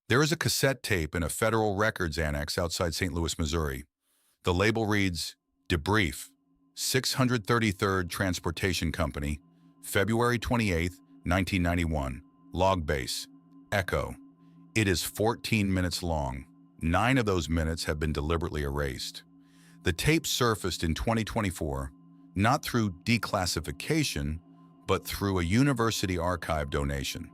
There is a cassette tape in a federal records annex outside St. Louis, Missouri. The label reads, Debrief, 633rd Transportation Company, February 28, 1991, log base, Echo. It is 14 minutes long. 9 of those minutes have been deliberately erased. The tape surfaced in 2024, not through declassification, but through a university archive donation.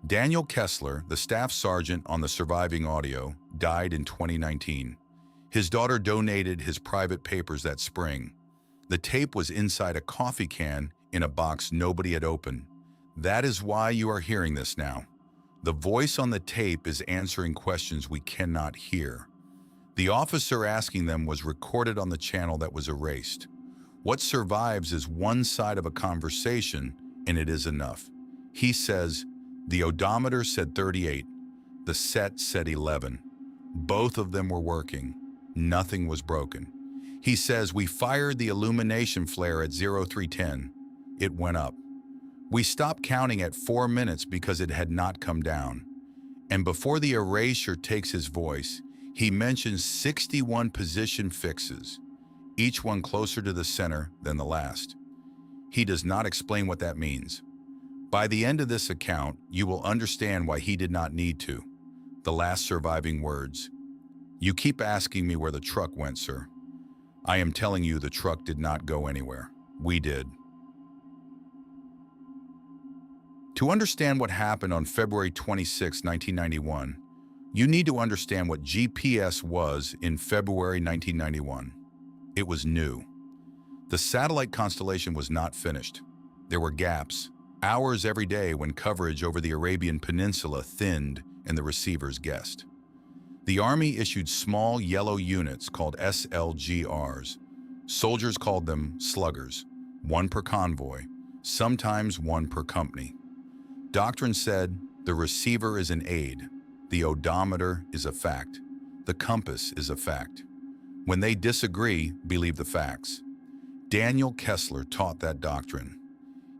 Daniel Kessler, the staff sergeant on the surviving audio, died in 2019. His daughter donated his private papers that spring. The tape was inside a coffee can in a box nobody had opened. That is why you are hearing this now. The voice on the tape is answering questions we cannot hear. The officer asking them was recorded on the channel that was erased. What survives is one side of a conversation, and it is enough. He says, the odometer said 38, the set said 11. Both of them were working. Nothing was broken. He says, we fired the illumination flare at 0310. It went up. We stopped counting at 4 minutes because it had not come down. And before the erasure takes his voice, he mentions 61 position fixes, each one closer to the center than the last. He does not explain what that means. By the end of this account, you will understand why he did not need to. The last surviving words. You keep asking me where the truck went, sir. I am telling you the truck did not go anywhere. We did. To understand what happened on February 26, 1991, you need to understand what GPS was in February 1991. It was new. The satellite constellation was not finished. There were gaps, hours every day when coverage over the Arabian Peninsula thinned and the receivers guessed. The Army issued small yellow units called SLGRs. Soldiers called them sluggers, 1 per convoy, sometimes 1 per company. Doctrine said, the receiver is an aid, the odometer is a fact, the compass is a fact. When they disagree, believe the facts. Daniel Kessler taught that doctrine.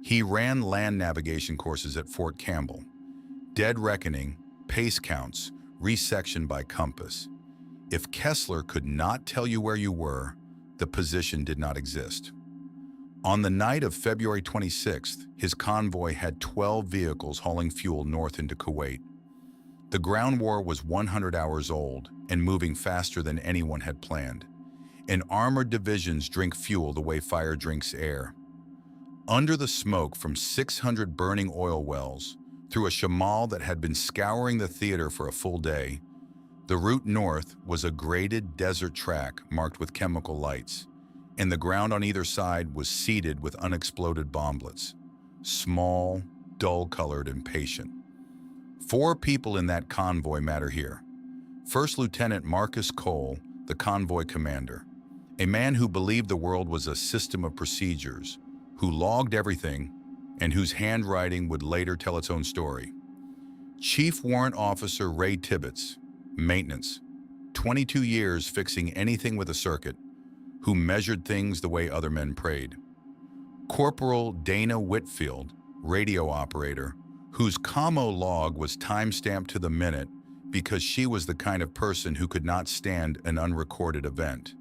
He ran land navigation courses at Fort Campbell. Dead reckoning, pace counts, resection by compass. If Kessler could not tell you where you were, the position did not exist. On the night of February 26th, his convoy had 12 vehicles hauling fuel north into Kuwait. The ground war was 100 hours old and moving faster than anyone had planned. And armored divisions drink fuel the way fire drinks air. Under the smoke from 600 burning oil wells, through a shamal that had been scouring the theater for a full day, the route north was a graded desert track marked with chemical lights, and the ground on either side was seeded with unexploded bomblets, small, dull-colored, and patient. 4 people in that convoy matter here. First Lieutenant Marcus Cole, the convoy commander, a man who believed the world was a system of procedures, who logged everything, and whose handwriting would later tell its own story. Chief Warrant Officer Ray Tibbetts, maintenance, 22 years fixing anything with a circuit, who measured things the way other men prayed. Corporal Dana Whitfield, radio operator, whose commo log was time-stamped to the minute because she was the kind of person who could not stand an unrecorded event.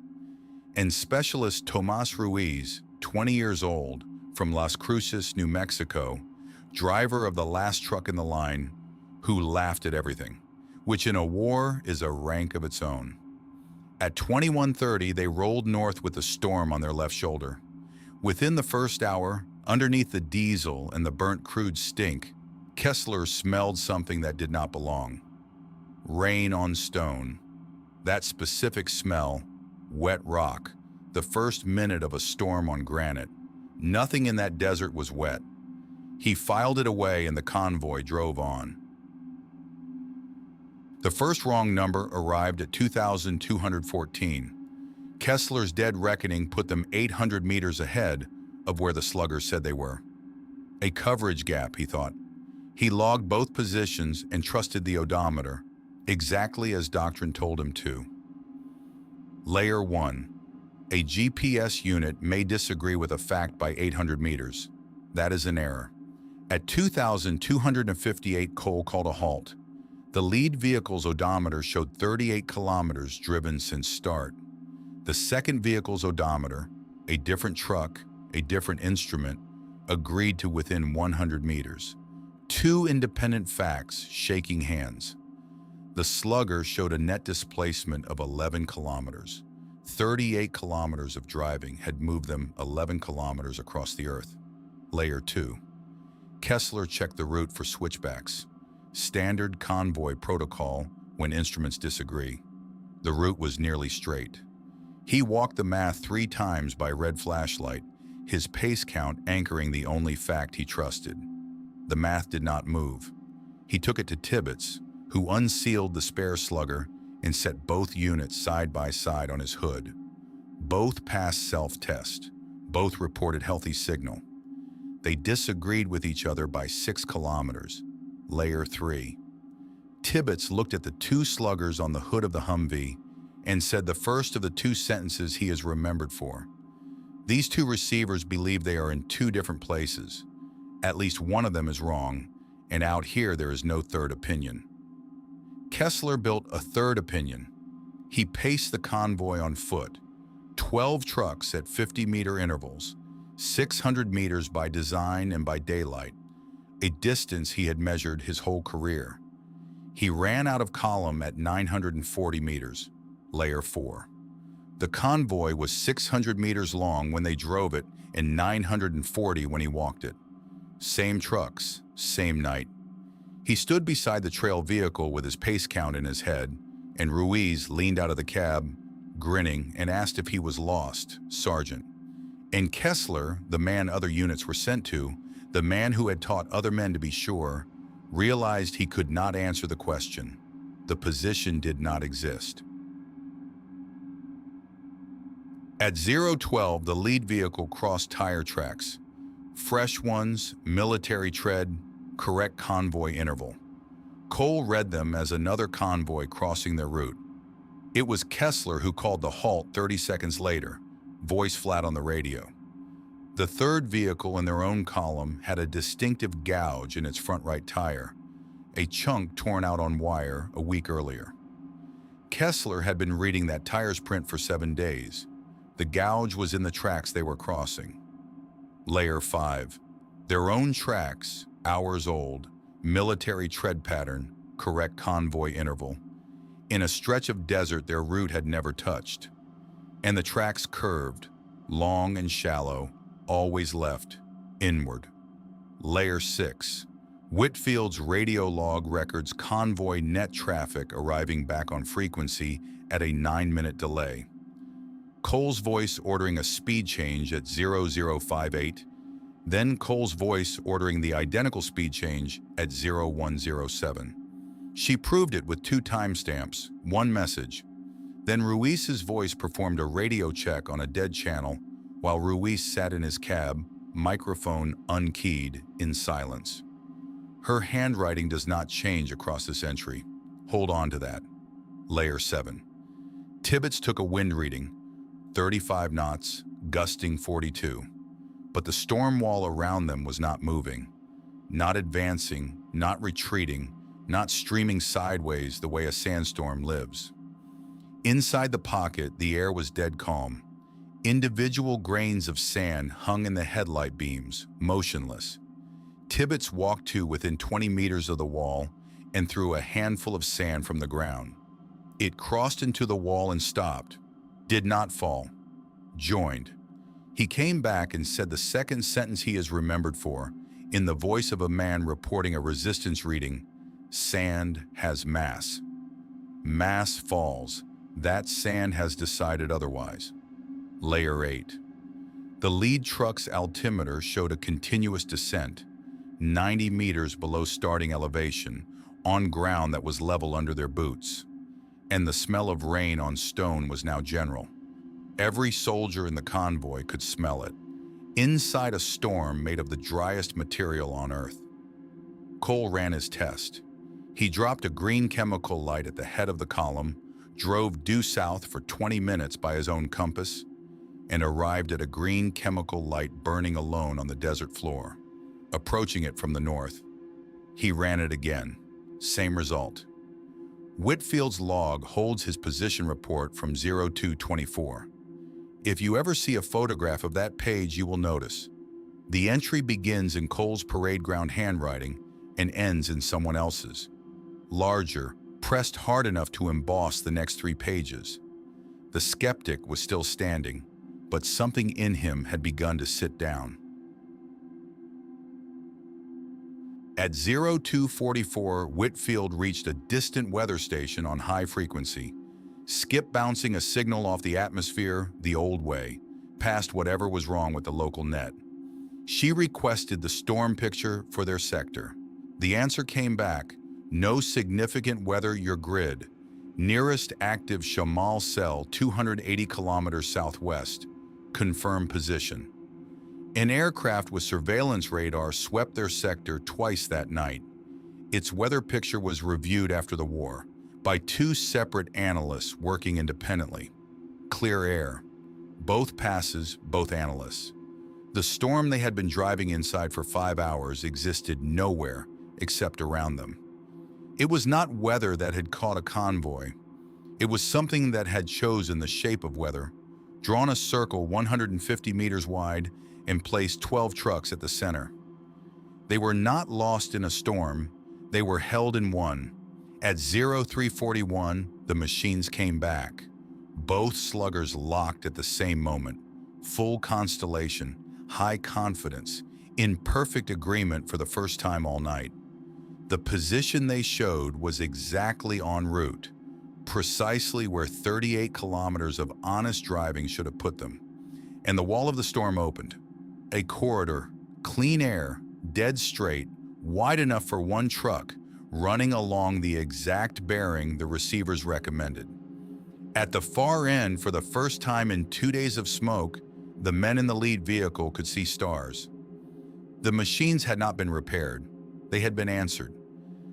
And Specialist Tomas Ruiz, 20 years old, from Las Cruces, New Mexico, driver of the last truck in the line, who laughed at everything, which in a war is a rank of its own. At 21:30, they rolled north with the storm on their left shoulder. Within the first hour, underneath the diesel and the burnt crude stink, Kessler smelled something that did not belong. Rain on stone. That specific smell, wet rock, the first minute of a storm on granite. Nothing in that desert was wet. He filed it away and the convoy drove on. The first wrong number arrived at 2,214. Kessler's dead reckoning put them 800 meters ahead of where the sluggers said they were. A coverage gap, he thought. He logged both positions and trusted the odometer, exactly as doctrine told him to. Layer 1. A GPS unit may disagree with a fact by 800 meters. That is an error. At 2,258, Cole called a halt. The lead vehicle's odometer showed 38 kilometers driven since start. The second vehicle's odometer, a different truck, a different instrument, agreed to within 100 meters. Two independent facts shaking hands. The slugger showed a net displacement of 11 kilometers. 38 kilometers of driving had moved them 11 kilometers across the Earth. Layer 2. Kessler checked the route for switchbacks. Standard convoy protocol when instruments disagree. The route was nearly straight. He walked the math 3 times by red flashlight, his pace count anchoring the only fact he trusted. The math did not move. He took it to Tibbets, who unsealed the spare slugger and set both units side by side on his hood. Both passed self-test. Both reported healthy signal. They disagreed with each other by 6 kilometers. Layer 3. Tibbets looked at the 2 sluggers on the hood of the Humvee and said the first of the 2 sentences he is remembered for. These 2 receivers believe they are in 2 different places. At least one of them is wrong, and out here there is no third opinion. Kessler built a third opinion. He paced the convoy on foot, 12 trucks at 50-meter intervals, 600 meters by design and by daylight, a distance he had measured his whole career. He ran out of column at 940 meters, layer 4. The convoy was 600 meters long when they drove it and 940 when he walked it. Same trucks, same night. He stood beside the trail vehicle with his pace count in his head, and Ruiz leaned out of the cab, grinning, and asked if he was lost, Sergeant. And Kessler, the man other units were sent to, the man who had taught other men to be sure, realized he could not answer the question. The position did not exist. At 012, the lead vehicle crossed tire tracks. Fresh ones, military tread, correct convoy interval. Cole read them as another convoy crossing their route. It was Kessler who called the halt 30 seconds later, voice flat on the radio. The third vehicle in their own column had a distinctive gouge in its front right tire, a chunk torn out on wire a week earlier. Kessler had been reading that tire's print for 7 days. The gouge was in the tracks they were crossing. Layer 5. Their own tracks, hours old, military tread pattern, correct convoy interval. In a stretch of desert their route had never touched. And the tracks curved, long and shallow, always left, inward. Layer 6. Whitfield's radio log records convoy net traffic arriving back on frequency at a 9-minute delay. Cole's voice ordering a speed change at 0058, then Cole's voice ordering the identical speed change at 0107. She proved it with 2 timestamps, 1 message. Then Ruiz's voice performed a radio check on a dead channel while Ruiz sat in his cab, microphone unkeyed, in silence. Her handwriting does not change across this entry. Hold on to that. Layer 7. Tibbets took a wind reading, 35 knots, gusting 42. But the storm wall around them was not moving, not advancing, not retreating, not streaming sideways the way a sandstorm lives. Inside the pocket, the air was dead calm. Individual grains of sand hung in the headlight beams, motionless. Tibbets walked to within 20 meters of the wall and threw a handful of sand from the ground. It crossed into the wall and stopped, did not fall, joined. He came back and said the second sentence he is remembered for, in the voice of a man reporting a resistance reading, "Sand has mass. Mass falls. That sand has decided otherwise." Layer 8. The lead truck's altimeter showed a continuous descent, 90 meters below starting elevation, on ground that was level under their boots. And the smell of rain on stone was now general. Every soldier in the convoy could smell it, inside a storm made of the driest material on Earth. Cole ran his test. He dropped a green chemical light at the head of the column, drove due south for 20 minutes by his own compass, and arrived at a green chemical light burning alone on the desert floor, approaching it from the north. He ran it again. Same result. Whitfield's log holds his position report from 0224. If you ever see a photograph of that page, you will notice. The entry begins in Cole's parade ground handwriting and ends in someone else's. Larger, pressed hard enough to emboss the next 3 pages. The skeptic was still standing, but something in him had begun to sit down. At 0244, Whitfield reached a distant weather station on high frequency, skip bouncing a signal off the atmosphere the old way, past whatever was wrong with the local net. She requested the storm picture for their sector. The answer came back, no significant weather, your grid. Nearest active Shamal cell 280 kilometers southwest. Confirm position. An aircraft with surveillance radar swept their sector twice that night. Its weather picture was reviewed after the war by 2 separate analysts working independently. Clear air. Both passes, both analysts. The storm they had been driving inside for 5 hours existed nowhere except around them. It was not weather that had caught a convoy. It was something that had chosen the shape of weather, drawn a circle 150 meters wide, and placed 12 trucks at the center. They were not lost in a storm, they were held in one. At 0341, the machines came back. Both sluggers locked at the same moment. Full constellation, high confidence, in perfect agreement for the first time all night. The position they showed was exactly en route, precisely where 38 kilometers of honest driving should have put them. And the wall of the storm opened. A corridor, clean air, dead straight, wide enough for one truck, running along the exact bearing the receivers recommended. At the far end, for the first time in 2 days of smoke, the men in the lead vehicle could see stars. The machines had not been repaired. They had been answered.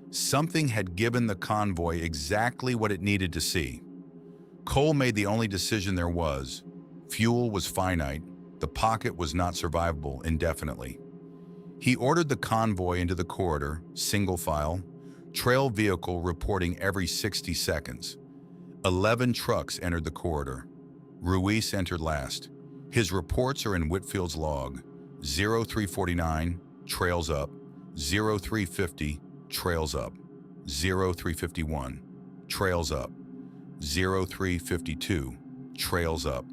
Something had given the convoy exactly what it needed to see. Cole made the only decision there was. Fuel was finite. The pocket was not survivable indefinitely. He ordered the convoy into the corridor, single file, trail vehicle reporting every 60 seconds. 11 trucks entered the corridor. Ruiz entered last. His reports are in Whitfield's log. 0349, trails up. 0350, trails up. 0351, trails up. 0352, trails up.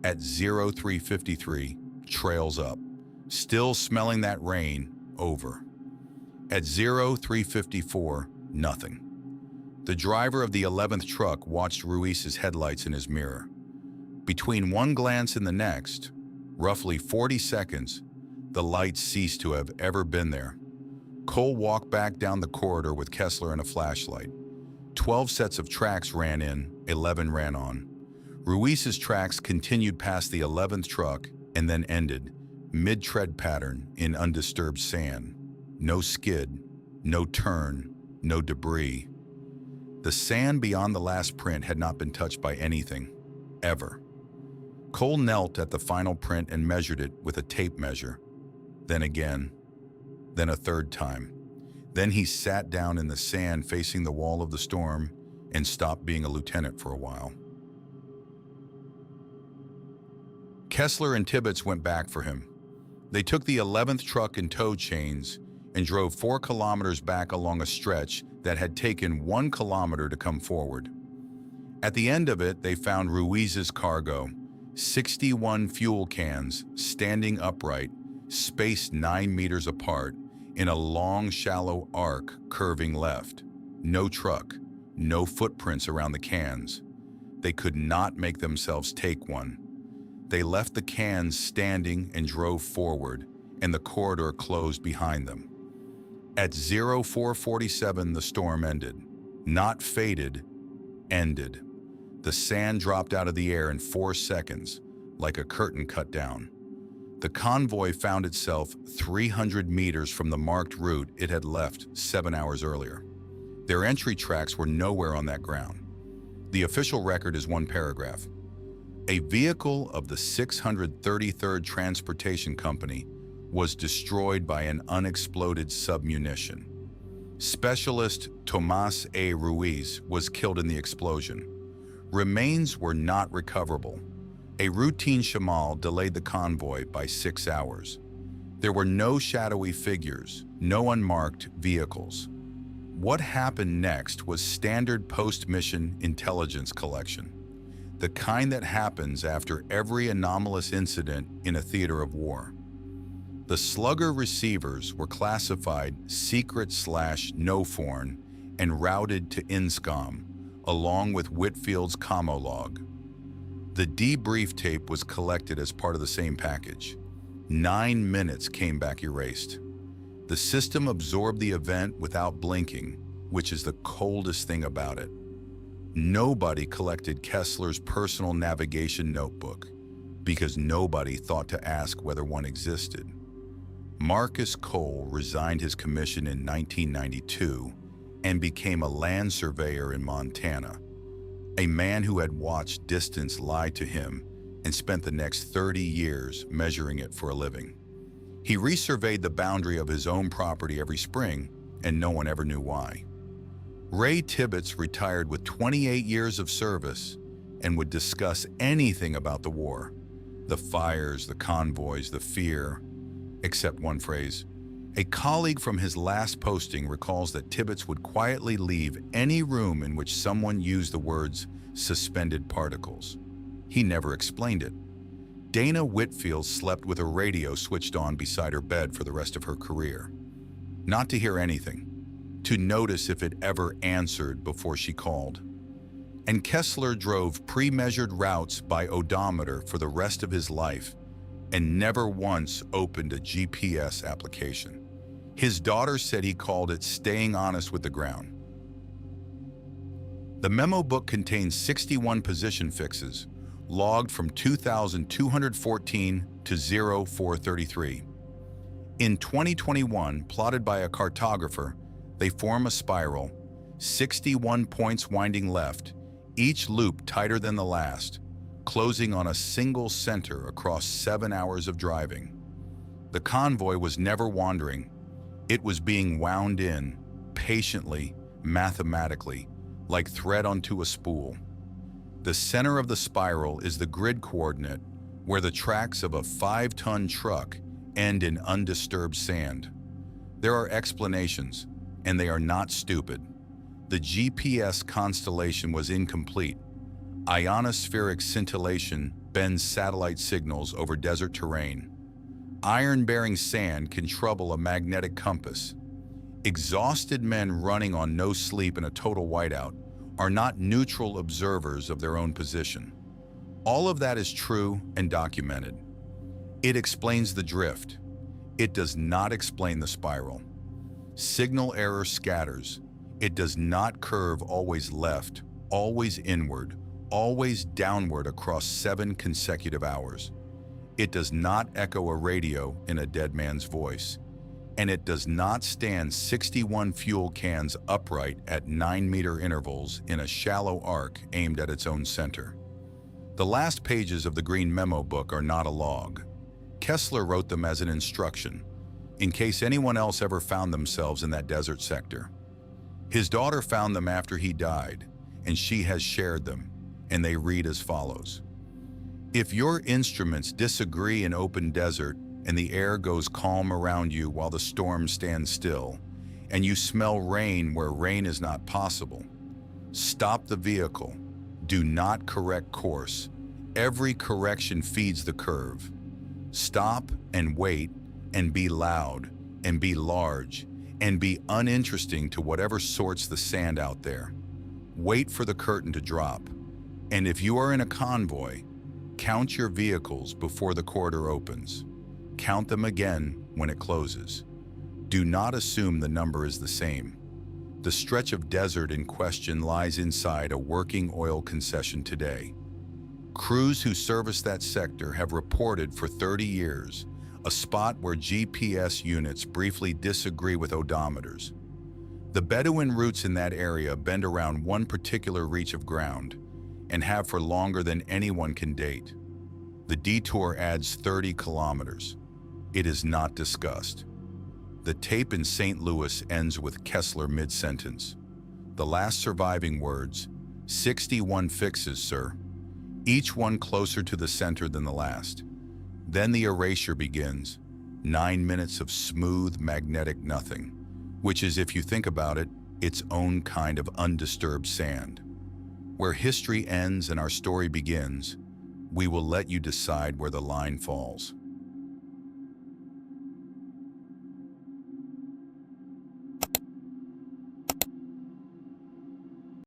At 0353, trails up. Still smelling that rain, over. At 0354, nothing. The driver of the 11th truck watched Ruiz's headlights in his mirror. Between one glance and the next, roughly 40 seconds, the lights ceased to have ever been there. Cole walked back down the corridor with Kessler and a flashlight. 12 sets of tracks ran in, 11 ran on. Ruiz's tracks continued past the 11th truck and then ended, mid-tread pattern, in undisturbed sand. No skid, no turn, no debris. The sand beyond the last print had not been touched by anything, ever. Cole knelt at the final print and measured it with a tape measure. Then again, then a third time. Then he sat down in the sand facing the wall of the storm and stopped being a lieutenant for a while. Kessler and Tibbets went back for him. They took the 11th truck in tow chains and drove 4 kilometers back along a stretch that had taken 1 kilometer to come forward. At the end of it, they found Ruiz's cargo, 61 fuel cans standing upright, spaced 9 meters apart, in a long, shallow arc curving left. No truck, no footprints around the cans. They could not make themselves take one. They left the cans standing and drove forward, and the corridor closed behind them. At 0447, the storm ended. Not faded, ended. The sand dropped out of the air in 4 seconds, like a curtain cut down. The convoy found itself 300 meters from the marked route it had left 7 hours earlier. Their entry tracks were nowhere on that ground. The official record is 1 paragraph. A vehicle of the 633rd Transportation Company was destroyed by an unexploded submunition. Specialist Tomas A. Ruiz was killed in the explosion. Remains were not recoverable. A routine shamal delayed the convoy by 6 hours. There were no shadowy figures, no unmarked vehicles. What happened next was standard post-mission intelligence collection, the kind that happens after every anomalous incident in a theater of war. The Slugger receivers were classified secret/no-foreign and routed to INSCOM, along with Whitfield's commo log. The debrief tape was collected as part of the same package. 9 minutes came back erased. The system absorbed the event without blinking, which is the coldest thing about it. Nobody collected Kessler's personal navigation notebook because nobody thought to ask whether one existed. Marcus Cole resigned his commission in 1992 and became a land surveyor in Montana. A man who had watched distance lie to him and spent the next 30 years measuring it for a living. He resurveyed the boundary of his own property every spring, and no one ever knew why. Ray Tibbetts retired with 28 years of service and would discuss anything about the war. The fires, the convoys, the fear, except one phrase. A colleague from his last posting recalls that Tibbetts would quietly leave any room in which someone used the words suspended particles. He never explained it. Dana Whitfield slept with a radio switched on beside her bed for the rest of her career. Not to hear anything, to notice if it ever answered before she called. And Kessler drove pre-measured routes by odometer for the rest of his life and never once opened a GPS application. His daughter said he called it staying honest with the ground. The memo book contains 61 position fixes, logged from 2,214 to 0433. In 2021, plotted by a cartographer, they form a spiral, 61 points winding left, each loop tighter than the last, closing on a single center across 7 hours of driving. The convoy was never wandering. It was being wound in, patiently, mathematically, like thread onto a spool. The center of the spiral is the grid coordinate, where the tracks of a 5-ton truck end in undisturbed sand. There are explanations, and they are not stupid. The GPS constellation was incomplete. Ionospheric scintillation bends satellite signals over desert terrain. Iron-bearing sand can trouble a magnetic compass. Exhausted men running on no sleep in a total whiteout are not neutral observers of their own position. All of that is true and documented. It explains the drift. It does not explain the spiral. Signal error scatters. It does not curve always left, always inward, always downward across 7 consecutive hours. It does not echo a radio in a dead man's voice. And it does not stand 61 fuel cans upright at 9-meter intervals in a shallow arc aimed at its own center. The last pages of the Green Memo book are not a log. Kessler wrote them as an instruction, in case anyone else ever found themselves in that desert sector. His daughter found them after he died, and she has shared them, and they read as follows. If your instruments disagree in open desert and the air goes calm around you while the storm stands still, and you smell rain where rain is not possible, stop the vehicle. Do not correct course. Every correction feeds the curve. Stop and wait and be loud and be large and be uninteresting to whatever sorts the sand out there. Wait for the curtain to drop. And if you are in a convoy, count your vehicles before the corridor opens. Count them again when it closes. Do not assume the number is the same. The stretch of desert in question lies inside a working oil concession today. Crews who service that sector have reported for 30 years, a spot where GPS units briefly disagree with odometers. The Bedouin routes in that area bend around one particular reach of ground and have for longer than anyone can date. The detour adds 30 kilometers. It is not discussed. The tape in St. Louis ends with Kessler mid-sentence. The last surviving words, 61 fixes, sir. Each one closer to the center than the last. Then the erasure begins. 9 minutes of smooth, magnetic nothing, which is, if you think about it, its own kind of undisturbed sand. Where history ends and our story begins, we will let you decide where the line falls.